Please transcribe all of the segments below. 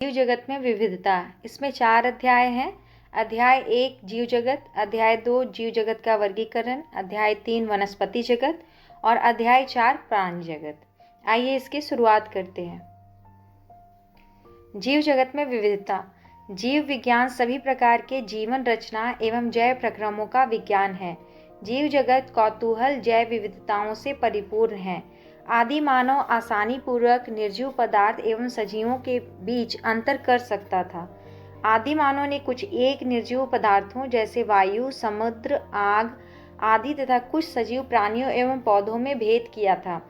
जीव जगत में विविधता। इसमें 4 अध्याय हैं। अध्याय 1 जीव जगत, अध्याय 2 जीव जगत का वर्गीकरण, अध्याय 3 वनस्पति जगत और अध्याय 4 प्राणी जगत। आइए इसकी शुरुआत करते हैं। जीव जगत में विविधता। जीव विज्ञान सभी प्रकार के जीवन रचना एवं जैव प्रक्रमों का विज्ञान है। जीव जगत कौतूहल जैव विविधताओं से परिपूर्ण है। आदि मानव आसानी पूर्वक निर्जीव पदार्थ एवं सजीवों के बीच अंतर कर सकता था। आदि मानव ने कुछ एक निर्जीव पदार्थों जैसे वायु, समुद्र, आग आदि तथा कुछ सजीव प्राणियों एवं पौधों में भेद किया था।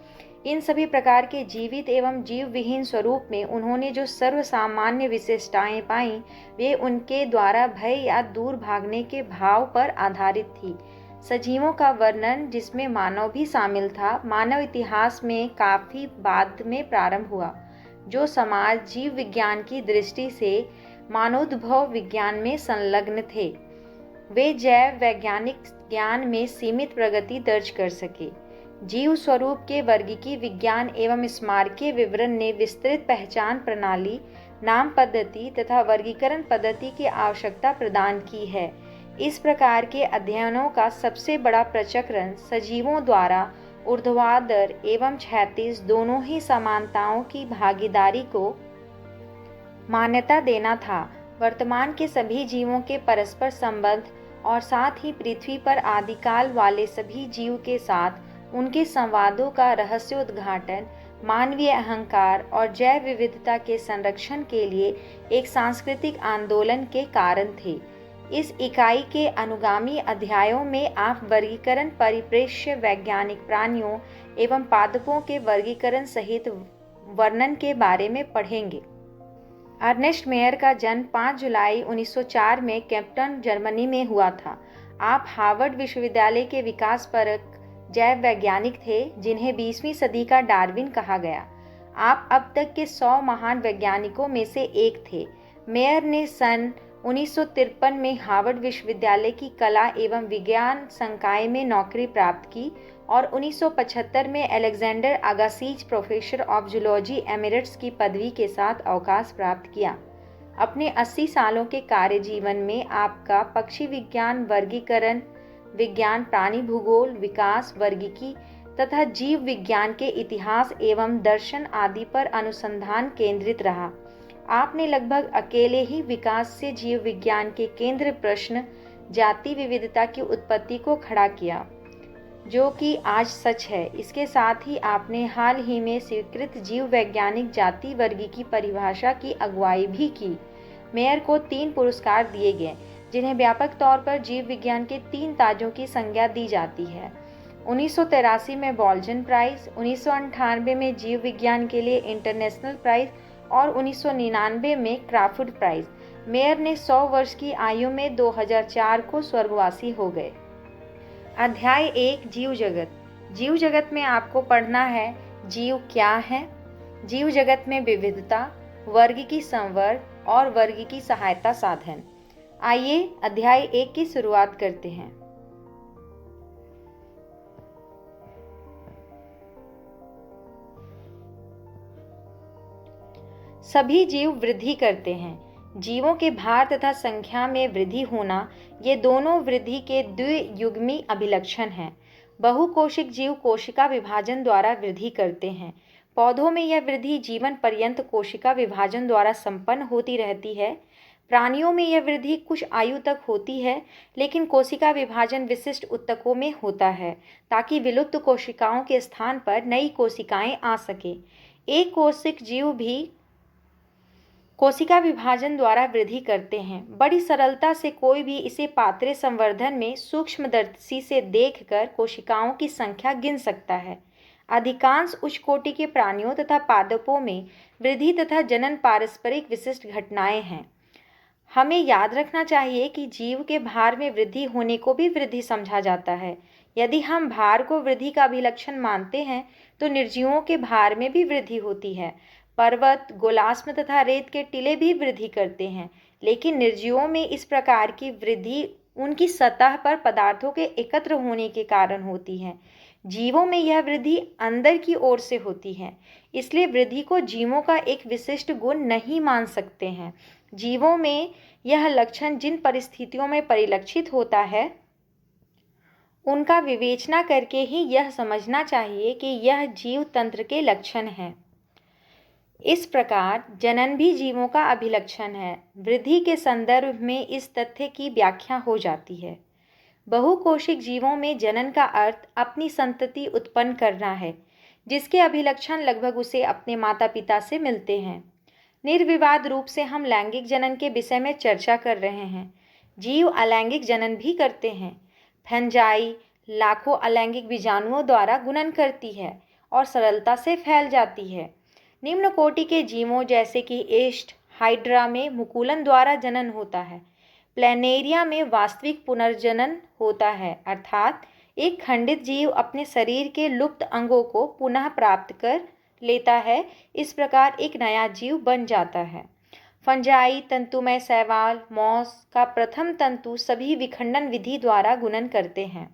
इन सभी प्रकार के जीवित एवं जीव विहीन स्वरूप में उन्होंने जो सर्वसामान्य विशेषताएं पाईं, वे उनके द्वारा भय या दूर भागने के भाव पर आधारित थी। सजीवों का वर्णन, जिसमें मानव भी शामिल था, मानव इतिहास में काफी बाद में प्रारंभ हुआ। जो समाज जीव विज्ञान की दृष्टि से मानवोद्भव विज्ञान में संलग्न थे, वे जैव वैज्ञानिक ज्ञान में सीमित प्रगति दर्ज कर सके। जीव स्वरूप के वर्गीकी विज्ञान एवं स्मारकीय विवरण ने विस्तृत पहचान प्रणाली, नाम पद्धति तथा वर्गीकरण पद्धति की आवश्यकता प्रदान की है। इस प्रकार के अध्ययनों का सबसे बड़ा प्रचक्रण सजीवों द्वारा ऊर्ध्वाधर एवं क्षैतिज दोनों ही समानताओं की भागीदारी को मान्यता देना था। वर्तमान के सभी जीवों के परस्पर संबंध और साथ ही पृथ्वी पर आदिकाल वाले सभी जीव के साथ उनके संवादों का रहस्योद्घाटन मानवीय अहंकार और जैव विविधता के संरक्षण के लिए एक सांस्कृतिक आंदोलन के कारण थे। इस इकाई के अनुगामी अध्यायों में आप वर्गीकरण परिप्रेक्ष्य, वैज्ञानिक प्राणियों एवं पादपों के वर्गीकरण सहित वर्णन के बारे में पढ़ेंगे। अर्नेस्ट मेयर का जन्म 5 जुलाई 1904 में कैप्टन, जर्मनी में हुआ था। आप हार्वर्ड विश्वविद्यालय के विकासपरक जैव वैज्ञानिक थे, जिन्हें 20वीं सदी का डार्विन कहा गया। आप अब तक के 100 महान वैज्ञानिकों में से एक थे। मेयर ने सन 1953 में हार्वर्ड विश्वविद्यालय की कला एवं विज्ञान संकाय में नौकरी प्राप्त की और 1975 में Alexander Agassiz professor of zoology emeritus की पदवी के साथ अवकाश प्राप्त किया। अपने 80 सालों के कार्य जीवन में आपका पक्षी विज्ञान, वर्गीकरण विज्ञान, प्राणी भूगोल, विकास, वर्गीकी तथा जीव विज्ञान के इतिहास एवं दर्शन आदि पर अनुसंधान केंद्रित रहा। आपने लगभग अकेले ही विकास से जीव विज्ञान के केंद्र प्रश्न जाति विविधता की उत्पत्ति को खड़ा किया, जो कि आज सच है। इसके साथ ही आपने हाल ही में स्वीकृत जीव वैज्ञानिक जाति वर्गी की परिभाषा की अगुवाई भी की। मेयर को 3 पुरस्कार दिए गए, जिन्हें व्यापक तौर पर जीव विज्ञान के 3 ताजों की संज्ञा दी जाती है। 1983 में बॉल्जन प्राइज, 1998 में जीव विज्ञान के लिए इंटरनेशनल प्राइज और 1999 में क्राफोर्ड प्राइज। मेयर ने 100 वर्ष की आयु में 2004 को स्वर्गवासी हो गए। अध्याय 1 जीव जगत। जीव जगत में आपको पढ़ना है जीव क्या है, जीव जगत में विविधता, वर्गीकी संवर्ग और वर्गीकी सहायता साधन। आइए अध्याय 1 की शुरुआत करते हैं। सभी जीव वृद्धि करते हैं। जीवों के भार तथा संख्या में वृद्धि होना, ये दोनों वृद्धि के द्वियुग्मी अभिलक्षण हैं। बहुकोशिक जीव कोशिका विभाजन द्वारा वृद्धि करते हैं। पौधों में यह वृद्धि जीवन पर्यंत कोशिका विभाजन द्वारा संपन्न होती रहती है। प्राणियों में यह वृद्धि कुछ आयु तक होती है, लेकिन कोशिका विभाजन विशिष्ट ऊतकों में होता है, ताकि विलुप्त कोशिकाओं के स्थान पर नई कोशिकाएं आ सके। एक कोशिक जीव भी कोशिका विभाजन द्वारा वृद्धि करते हैं। बड़ी सरलता से कोई भी इसे पात्रे संवर्धन में सूक्ष्मदर्शी से देखकर कोशिकाओं की संख्या गिन सकता है। अधिकांश उच्च कोटि के प्राणियों तथा पादपों में वृद्धि तथा जनन पारस्परिक विशिष्ट घटनाएं हैं। हमें याद रखना चाहिए कि जीव के भार में वृद्धि होने को भी वृद्धि समझा जाता है। यदि हम भार को वृद्धि का अभिलक्षण मानते हैं, तो निर्जीवों के भार में भी वृद्धि होती है। पर्वत, गोलाश्म तथा रेत के टीले भी वृद्धि करते हैं, लेकिन निर्जीवों में इस प्रकार की वृद्धि उनकी सतह पर पदार्थों के एकत्र होने के कारण होती है। जीवों में यह वृद्धि अंदर की ओर से होती है, इसलिए वृद्धि को जीवों का एक विशिष्ट गुण नहीं मान सकते हैं। जीवों में यह लक्षण जिन परिस्थितियों में परिलक्षित होता है, उनका विवेचना करके ही यह समझना चाहिए कि यह जीव तंत्र के लक्षण हैं। इस प्रकार जनन भी जीवों का अभिलक्षण है। वृद्धि के संदर्भ में इस तथ्य की व्याख्या हो जाती है। बहुकोशिक जीवों में जनन का अर्थ अपनी संतति उत्पन्न करना है, जिसके अभिलक्षण लगभग उसे अपने माता पिता से मिलते हैं। निर्विवाद रूप से हम लैंगिक जनन के विषय में चर्चा कर रहे हैं। जीव अलैंगिक जनन भी करते हैं। फंजाई लाखों अलैंगिक बीजाणुओं द्वारा गुणन करती है और सरलता से फैल जाती है। निम्न कोटि के जीवों जैसे कि एस्ट हाइड्रा में मुकुलन द्वारा जनन होता है। प्लेनेरिया में वास्तविक पुनर्जनन होता है, अर्थात एक खंडित जीव अपने शरीर के लुप्त अंगों को पुनः प्राप्त कर लेता है। इस प्रकार एक नया जीव बन जाता है। फंजाई तंतुमय शैवाल मॉस का प्रथम तंतु सभी विखंडन विधि द्वारा गुणन करते हैं।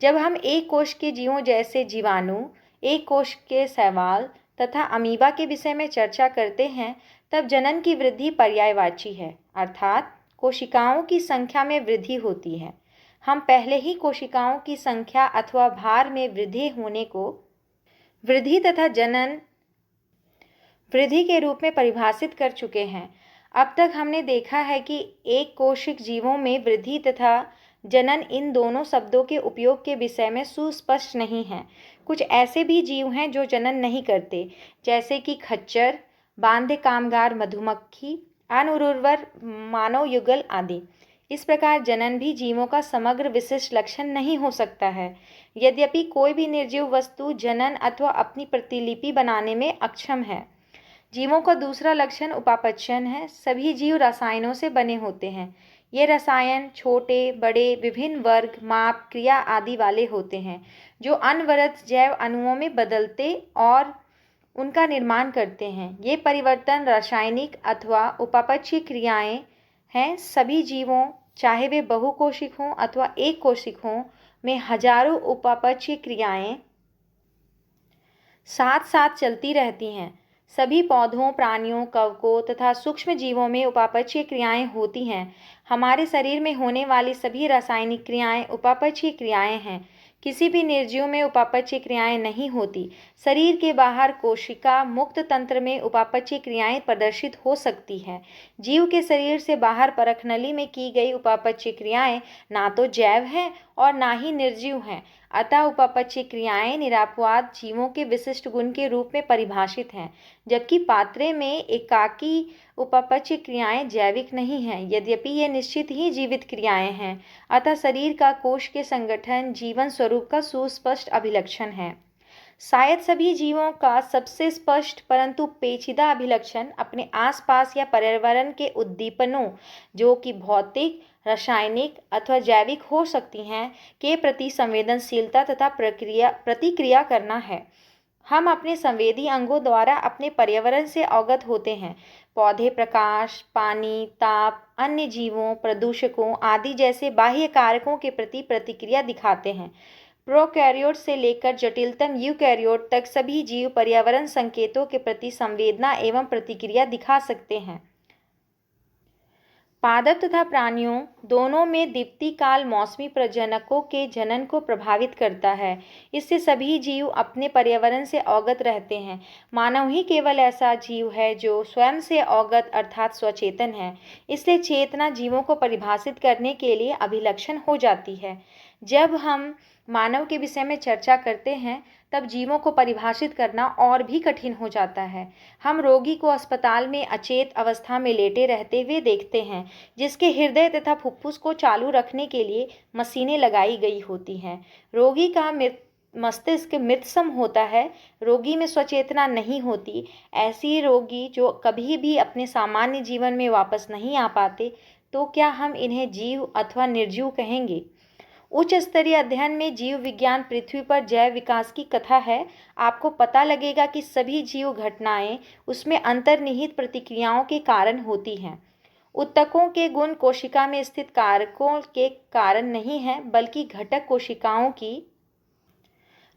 जब हम एक कोश के जीवों जैसे जीवाणु, एक कोश के शैवाल तथा अमीबा के विषय में चर्चा करते हैं, तब जनन की वृद्धि पर्यायवाची है, अर्थात कोशिकाओं की संख्या में वृद्धि होती है। हम पहले ही कोशिकाओं की संख्या अथवा भार में वृद्धि होने को वृद्धि तथा जनन वृद्धि के रूप में परिभाषित कर चुके हैं। अब तक हमने देखा है कि एक कोशिक जीवों में वृद्धि तथा जनन इन दोनों शब्दों के उपयोग के विषय में सुस्पष्ट नहीं है। कुछ ऐसे भी जीव हैं जो जनन नहीं करते, जैसे कि खच्चर, बांध्य कामगार मधुमक्खी, अनुर्वर मानव युगल आदि। इस प्रकार जनन भी जीवों का समग्र विशिष्ट लक्षण नहीं हो सकता है। यद्यपि कोई भी निर्जीव वस्तु जनन अथवा अपनी प्रतिलिपि बनाने में अक्षम है। जीवों का दूसरा लक्षण उपापचयन है। सभी जीव रसायनों से बने होते हैं। ये रसायन छोटे बड़े विभिन्न वर्ग माप क्रिया आदि वाले होते हैं, जो अनवरत जैव अणुओं में बदलते और उनका निर्माण करते हैं। ये परिवर्तन रासायनिक अथवा उपापचयी क्रियाएं हैं। सभी जीवों, चाहे वे बहुकोशिक हों अथवा एक कोशिक हों, में हजारों उपापचयी क्रियाएं साथ साथ चलती रहती हैं। सभी पौधों, प्राणियों, कवकों तथा सूक्ष्म जीवों में उपापचयी क्रियाएं होती हैं। हमारे शरीर में होने वाली सभी रासायनिक क्रियाएं उपापचयी क्रियाएं हैं। किसी भी निर्जीव में उपापचयी क्रियाएं नहीं होती। शरीर के बाहर कोशिका मुक्त तंत्र में उपापचयी क्रियाएं प्रदर्शित हो सकती हैं। जीव के शरीर से बाहर परखनली में की गई उपापचयी क्रियाएं ना तो जैव हैं और ना ही निर्जीव हैं। अतः उपापचयी क्रियाएं निरापवाद जीवों के विशिष्ट गुण के रूप में परिभाषित हैं, जबकि पात्रे में एकाकी उपापचयी क्रियाएं जैविक नहीं हैं, यद्यपि ये निश्चित ही जीवित क्रियाएं हैं। अतः शरीर का कोश के संगठन जीवन स्वरूप का सुस्पष्ट अभिलक्षण है। शायद सभी जीवों का सबसे स्पष्ट परंतु पेचीदा अभिलक्षण अपने आसपास या पर्यावरण के उद्दीपनों, जो कि भौतिक, रासायनिक अथवा जैविक हो सकती हैं, के प्रति संवेदनशीलता तथा प्रतिक्रिया करना है। हम अपने संवेदी अंगों द्वारा अपने पर्यावरण से अवगत होते हैं। पौधे प्रकाश, पानी, ताप, अन्य जीवों, प्रदूषकों आदि जैसे बाह्य कारकों के प्रति प्रतिक्रिया दिखाते हैं। प्रोकैरियोट से लेकर जटिलतम यूकैरियोट तक सभी जीव पर्यावरण संकेतों के प्रति संवेदना एवं प्रतिक्रिया दिखा सकते हैं। पादप तथा प्राणियों दोनों में दीप्तिकाल मौसमी प्रजनकों के जनन को प्रभावित करता है। इससे सभी जीव अपने पर्यावरण से अवगत रहते हैं। मानव ही केवल ऐसा जीव है जो स्वयं से अवगत अर्थात स्वचेतन है। इसलिए चेतना जीवों को परिभाषित करने के लिए अभिलक्षण हो जाती है। जब हम मानव के विषय में चर्चा करते हैं, तब जीवों को परिभाषित करना और भी कठिन हो जाता है। हम रोगी को अस्पताल में अचेत अवस्था में लेटे रहते हुए देखते हैं, जिसके हृदय तथा फुफ्फुस को चालू रखने के लिए मशीनें लगाई गई होती हैं। रोगी का मस्तिष्क मृतसम होता है। रोगी में स्वचेतना नहीं होती। ऐसी रोगी जो कभी भी अपने सामान्य जीवन में वापस नहीं आ पाते, तो क्या हम इन्हें जीव अथवा निर्जीव कहेंगे? उच्च स्तरीय अध्ययन में जीव विज्ञान पृथ्वी पर जैव विकास की कथा है। आपको पता लगेगा कि सभी जीव घटनाएं उसमें अंतर्निहित प्रतिक्रियाओं के कारण होती हैं। उत्तकों के गुण कोशिका में स्थित कारकों के कारण नहीं हैं, बल्कि घटक कोशिकाओं की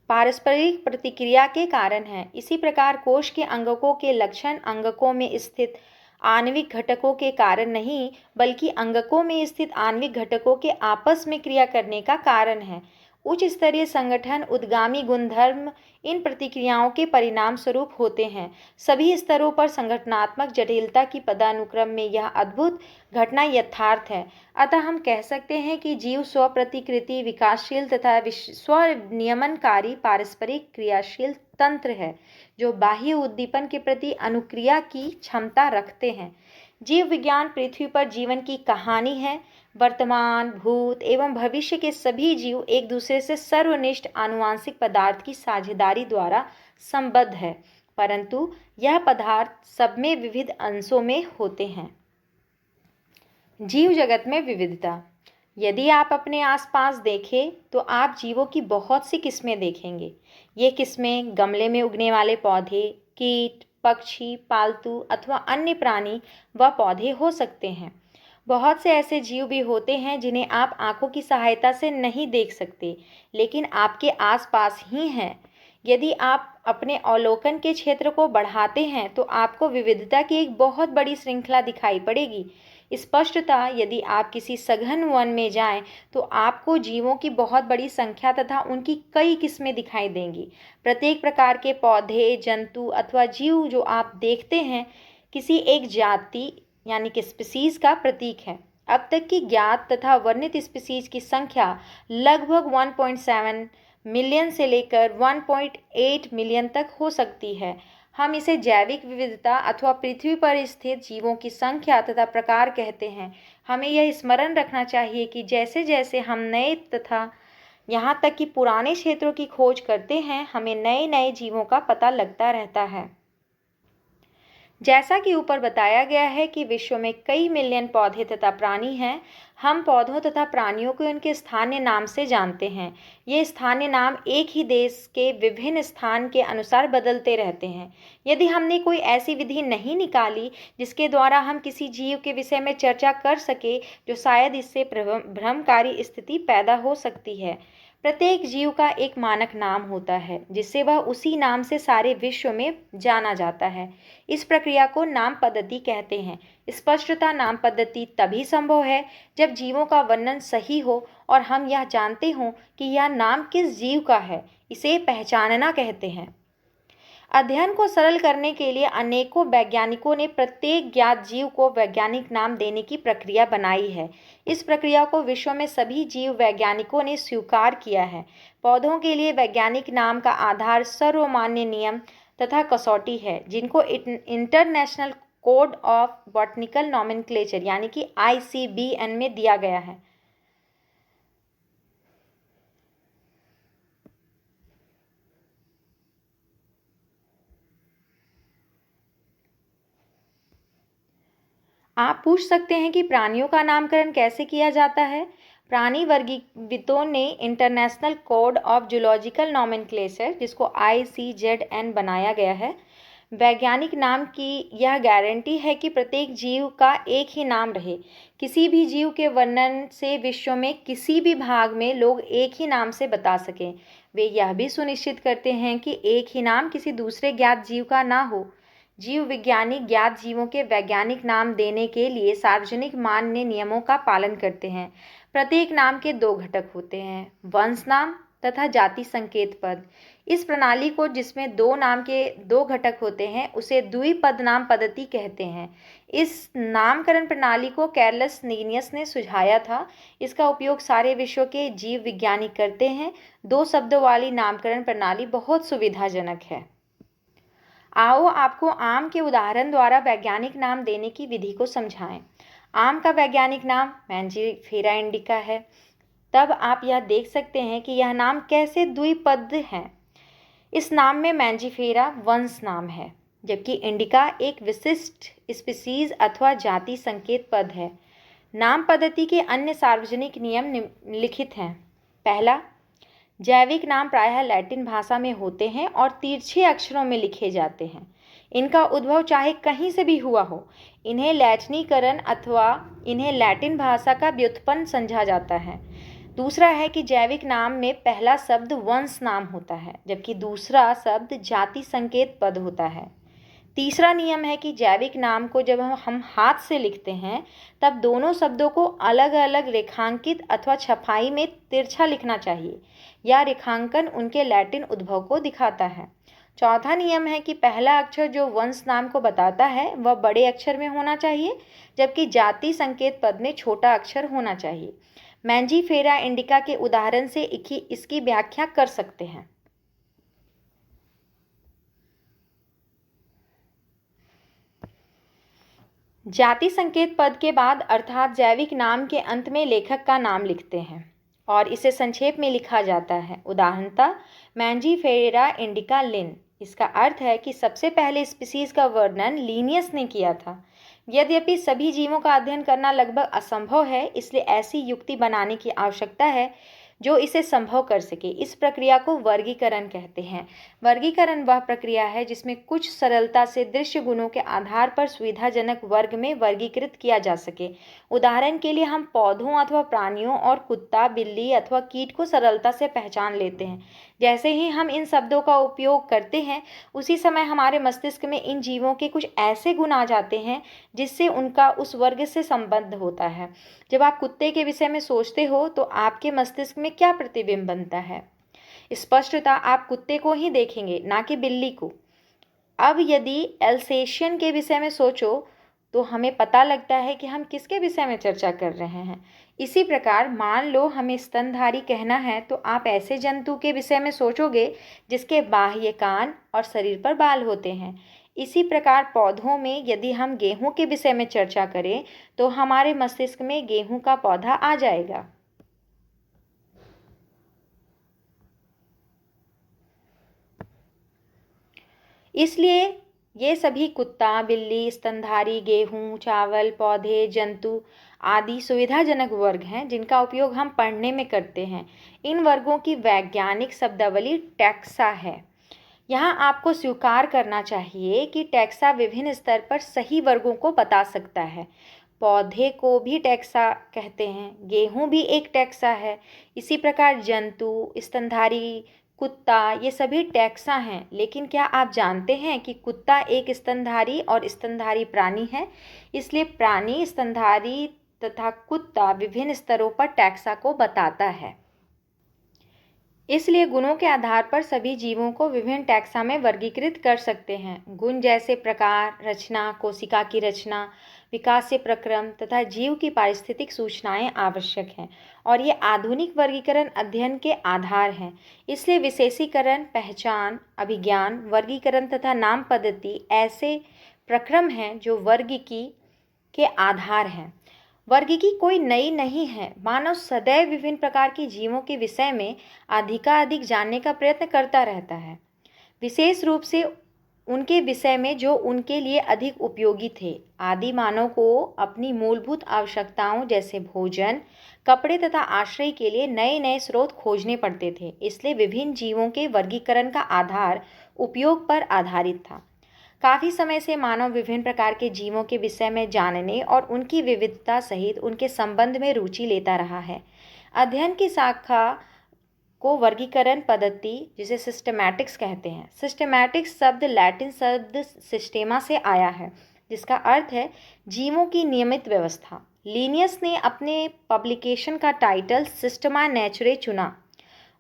पारस्परिक प्रतिक्रिया के कारण है। इसी प्रकार कोश के अंगकों के लक्षण अंगकों में स्थित आणविक घटकों के कारण नहीं, बल्कि अंगकों में स्थित आणविक घटकों के आपस में क्रिया करने का कारण है। उच्च स्तरीय संगठन उद्गामी गुणधर्म इन प्रतिक्रियाओं के परिणाम स्वरूप होते हैं। सभी स्तरों पर संगठनात्मक जटिलता की पदानुक्रम में यह अद्भुत घटना यथार्थ है। अतः हम कह सकते हैं कि जीव स्वप्रतिकृति विकासशील तथा स्वनियमनकारी पारस्परिक क्रियाशील तंत्र है, जो बाह्य उद्दीपन के प्रति अनुक्रिया की क्षमता रखते हैं। जीव विज्ञान पृथ्वी पर जीवन की कहानी है। वर्तमान, भूत एवं भविष्य के सभी जीव एक दूसरे से सर्वनिष्ठ आनुवांशिक पदार्थ की साझेदारी द्वारा संबद्ध है, परंतु यह पदार्थ सब में विविध अंशों में होते हैं। जीव जगत में विविधता। यदि आप अपने आसपास देखें तो आप जीवों की बहुत सी किस्में देखेंगे। ये किस्में गमले में उगने वाले पौधे, कीट, पक्षी, पालतू अथवा अन्य प्राणी व पौधे हो सकते हैं। बहुत से ऐसे जीव भी होते हैं जिन्हें आप आंखों की सहायता से नहीं देख सकते, लेकिन आपके आसपास ही हैं। यदि आप अपने अवलोकन के क्षेत्र को बढ़ाते हैं तो आपको विविधता की एक बहुत बड़ी श्रृंखला दिखाई पड़ेगी। स्पष्टतः यदि आप किसी सघन वन में जाएं तो आपको जीवों की बहुत बड़ी संख्या तथा उनकी कई किस्में दिखाई देंगी। प्रत्येक प्रकार के पौधे, जंतु अथवा जीव जो आप देखते हैं किसी एक जाति यानी कि स्पीसीज का प्रतीक है। अब तक की ज्ञात तथा वर्णित स्पीसीज की संख्या लगभग 1.7 मिलियन से लेकर 1.8 मिलियन तक हो सकती है। हम इसे जैविक विविधता अथवा पृथ्वी पर स्थित जीवों की संख्या तथा प्रकार कहते हैं। हमें यह स्मरण रखना चाहिए कि जैसे जैसे हम नए तथा यहाँ तक कि पुराने क्षेत्रों की खोज करते हैं, हमें नए नए जीवों का पता लगता रहता है। जैसा कि ऊपर बताया गया है कि विश्व में कई मिलियन पौधे तथा प्राणी हैं, हम पौधों तथा प्राणियों को उनके स्थानीय नाम से जानते हैं। ये स्थानीय नाम एक ही देश के विभिन्न स्थान के अनुसार बदलते रहते हैं। यदि हमने कोई ऐसी विधि नहीं निकाली जिसके द्वारा हम किसी जीव के विषय में चर्चा कर सके, जो शायद इससे भ्रमकारी स्थिति पैदा हो सकती है। प्रत्येक जीव का एक मानक नाम होता है जिससे वह उसी नाम से सारे विश्व में जाना जाता है। इस प्रक्रिया को नाम पद्धति कहते हैं। स्पष्टता नाम पद्धति तभी संभव है जब जीवों का वर्णन सही हो और हम यह जानते हों कि यह नाम किस जीव का है। इसे पहचानना कहते हैं। अध्ययन को सरल करने के लिए अनेकों वैज्ञानिकों ने प्रत्येक ज्ञात जीव को वैज्ञानिक नाम देने की प्रक्रिया बनाई है। इस प्रक्रिया को विश्व में सभी जीव वैज्ञानिकों ने स्वीकार किया है। पौधों के लिए वैज्ञानिक नाम का आधार सर्वमान्य नियम तथा कसौटी है, जिनको international code of botanical nomenclature यानी कि ICBN में दिया गया है। आप पूछ सकते हैं कि प्राणियों का नामकरण कैसे किया जाता है। प्राणी वर्गीविदों ने international code of zoological nomenclature, जिसको ICZN बनाया गया है। वैज्ञानिक नाम की यह गारंटी है कि प्रत्येक जीव का एक ही नाम रहे। किसी भी जीव के वर्णन से विश्व में किसी भी भाग में लोग एक ही नाम से बता सकें। वे यह भी सुनिश्चित करते हैं कि एक ही नाम किसी दूसरे ज्ञात जीव का ना हो। जीव वैज्ञानिक ज्ञात जीवों के वैज्ञानिक नाम देने के लिए सार्वजनिक मान्य नियमों का पालन करते हैं। प्रत्येक नाम के दो घटक होते हैं, वंश नाम तथा जाति संकेत पद। इस प्रणाली को, जिसमें दो नाम के दो घटक होते हैं, उसे द्विपद नाम पद्धति कहते हैं। इस नामकरण प्रणाली को कैरलस लीनियस ने सुझाया था। इसका उपयोग सारे विश्व के जीव विज्ञानी करते हैं। दो शब्दों वाली नामकरण प्रणाली बहुत सुविधाजनक है। आओ आपको आम के उदाहरण द्वारा वैज्ञानिक नाम देने की विधि को समझाएं। आम का वैज्ञानिक नाम मैंजीफेरा इंडिका है। तब आप यह देख सकते हैं कि यह नाम कैसे द्विपद है। इस नाम में मैंजीफेरा वंश नाम है, जबकि इंडिका एक विशिष्ट स्पीसीज अथवा जाति संकेत पद है। नाम पद्धति के अन्य सार्वजनिक नियम निम्नलिखित हैं। पहला, जैविक नाम प्रायः लैटिन भाषा में होते हैं और तिरछे अक्षरों में लिखे जाते हैं। इनका उद्भव चाहे कहीं से भी हुआ हो, इन्हें लैटिनीकरण अथवा इन्हें लैटिन भाषा का व्युत्पन्न समझा जाता है। दूसरा है कि जैविक नाम में पहला शब्द वंश नाम होता है, जबकि दूसरा शब्द जाति संकेत पद होता है। तीसरा नियम है कि जैविक नाम को जब हम हाथ से लिखते हैं तब दोनों शब्दों को अलग अलग रेखांकित अथवा छपाई में तिरछा लिखना चाहिए। यह रेखांकन उनके लैटिन उद्भव को दिखाता है। चौथा नियम है कि पहला अक्षर जो वंश नाम को बताता है वह बड़े अक्षर में होना चाहिए, जबकि जाति संकेत पद में छोटा अक्षर होना चाहिए। मैंजीफेरा इंडिका के उदाहरण से इसकी व्याख्या कर सकते हैं। जाति संकेत पद के बाद अर्थात जैविक नाम के अंत में लेखक का नाम लिखते हैं और इसे संक्षेप में लिखा जाता है। उदाहरणतः मैंजीफेरा इंडिका लिन। इसका अर्थ है कि सबसे पहले स्पीसीज का वर्णन लिनियस ने किया था। यद्यपि सभी जीवों का अध्ययन करना लगभग असंभव है, इसलिए ऐसी युक्ति बनाने की आवश्यकता है जो इसे संभव कर सके। इस प्रक्रिया को वर्गीकरण कहते हैं। वर्गीकरण वह प्रक्रिया है जिसमें कुछ सरलता से दृश्य गुणों के आधार पर सुविधाजनक वर्ग में वर्गीकृत किया जा सके। उदाहरण के लिए हम पौधों अथवा प्राणियों और कुत्ता, बिल्ली अथवा कीट को सरलता से पहचान लेते हैं। जैसे ही हम इन शब्दों का उपयोग करते हैं उसी समय हमारे मस्तिष्क में इन जीवों के कुछ ऐसे गुण आ जाते हैं जिससे उनका उस वर्ग से संबंध होता है। जब आप कुत्ते के विषय में सोचते हो तो आपके मस्तिष्क में क्या प्रतिबिंब बनता है? स्पष्टतः आप कुत्ते को ही देखेंगे, ना कि बिल्ली को। अब यदि एल्सेशियन के विषय में सोचो तो हमें पता लगता है कि हम किसके विषय में चर्चा कर रहे हैं। इसी प्रकार मान लो हमें स्तनधारी कहना है तो आप ऐसे जंतु के विषय में सोचोगे जिसके बाह्य कान और शरीर पर बाल होते हैं। इसी प्रकार पौधों में यदि हम गेहूं के विषय में चर्चा करें तो हमारे मस्तिष्क में गेहूं का पौधा आ जाएगा। इसलिए ये सभी कुत्ता, बिल्ली, स्तनधारी, गेहूं, चावल, पौधे, जंतु आदि सुविधाजनक वर्ग हैं जिनका उपयोग हम पढ़ने में करते हैं। इन वर्गों की वैज्ञानिक शब्दावली टैक्सा है। यहाँ आपको स्वीकार करना चाहिए कि टैक्सा विभिन्न स्तर पर सही वर्गों को बता सकता है। पौधे को भी टैक्सा कहते हैं, गेहूं भी एक टैक्सा है। इसी प्रकार जंतु, स्तनधारी, कुत्ता ये सभी टैक्सा हैं। लेकिन क्या आप जानते हैं कि कुत्ता एक स्तनधारी और स्तनधारी प्राणी है? इसलिए प्राणी, स्तनधारी तथा कुत्ता विभिन्न स्तरों पर टैक्सा को बताता है। इसलिए गुणों के आधार पर सभी जीवों को विभिन्न टैक्सा में वर्गीकृत कर सकते हैं। गुण जैसे प्रकार, रचना, कोशिका की रचना, विकासीय प्रक्रम तथा जीव की पारिस्थितिक सूचनाएं आवश्यक हैं और ये आधुनिक वर्गीकरण अध्ययन के आधार हैं। इसलिए विशेषीकरण, पहचान, अभिज्ञान, वर्गीकरण तथा नाम पद्धति ऐसे प्रक्रम हैं जो वर्गीकी के आधार हैं। वर्गीकी कोई नई नहीं है। मानव सदैव विभिन्न प्रकार के जीवों के विषय में अधिकाधिक जानने का प्रयत्न करता रहता है, विशेष रूप से उनके विषय में जो उनके लिए अधिक उपयोगी थे। आदि मानव को अपनी मूलभूत आवश्यकताओं जैसे भोजन, कपड़े तथा आश्रय के लिए नए नए स्रोत खोजने पड़ते थे। इसलिए विभिन्न जीवों के वर्गीकरण का आधार उपयोग पर आधारित था। काफ़ी समय से मानव विभिन्न प्रकार के जीवों के विषय में जानने और उनकी विविधता सहित उनके संबंध में रुचि लेता रहा है। अध्ययन की शाखा को वर्गीकरण पद्धति जिसे सिस्टमैटिक्स कहते हैं। सिस्टमैटिक्स शब्द लैटिन शब्द सिस्टेमा से आया है जिसका अर्थ है जीवों की नियमित व्यवस्था। लिनियस ने अपने पब्लिकेशन का टाइटल सिस्टमा नेचुरे चुना।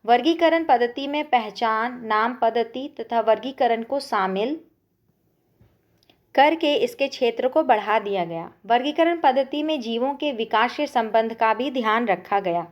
वर्गीकरण पद्धति में पहचान, नाम पद्धति तथा वर्गीकरण को शामिल करके इसके क्षेत्र को बढ़ा दिया गया। वर्गीकरण पद्धति में जीवों के विकासीय संबंध का भी ध्यान रखा गया।